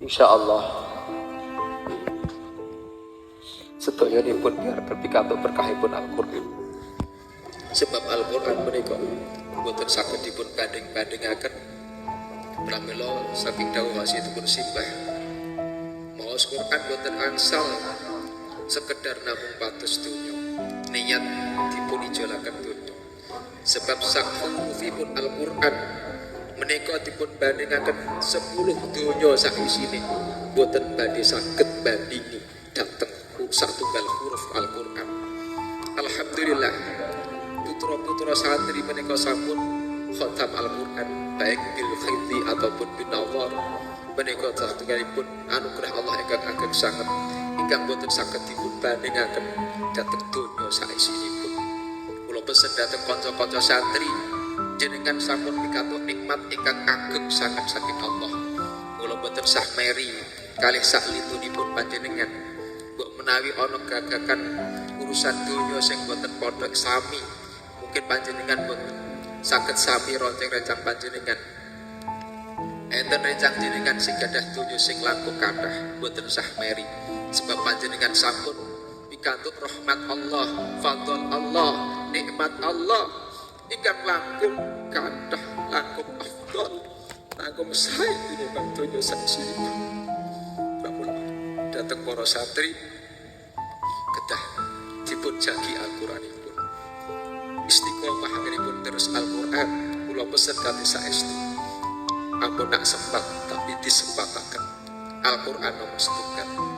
Insyaallah sedoyonipun biar pikantuk berkahipun Al-Qur'an. Sebab Al-Qur'an menika boten saged dipun banding-bandingaken pramila saking dawuh wasiyatipun simbah. Maos Qur'an boten angsal sekedar namung pados donya. Niat dipun ijolaken donya. Sebab sakfufipun Al-Qur'an menika dipun bandingaken 10 donya sak isine boten badhe saged bandingi dhateng satunggal huruf Al-Qur'an. Alhamdulillah putra-putra santri menika sampun khatam Al-Qur'an baik bil khiti ataupun bin nawar menika satunggalipun anugerah Allah ingkang ageng sanget ingkang boten saged dipun bandingaken dhateng donya sak isinipun. Kula pesen dhateng kanca-kanca santri jenengan sampun pikantuk nikmat ingkang ageng sanget saking Allah. Kula boten sah meri kalih sak litunipun panjenengan. Mbok menawi ana gagakan urusan donya sing boten padha sami, mungkin panjenengan boten saged sami ronceng-rencang panjenengan. Enten rencang jenengan sing gadah donya sing langkung kathah boten sah meri sebab panjenengan sampun pikantuk rahmat Allah, fadl Allah, nikmat Allah ingkang langkung kathah, langkung afdal, langkung sae tinimbang donya sanesipun. Dateng para santri kedah dipun jagi Al-Qur'anipun. Istiqomah ngenipun terus Al-Qur'an kula pesen kanthi saestu. Ampun nak sempat tapi disempataken Al-Qur'an nomor setunggal.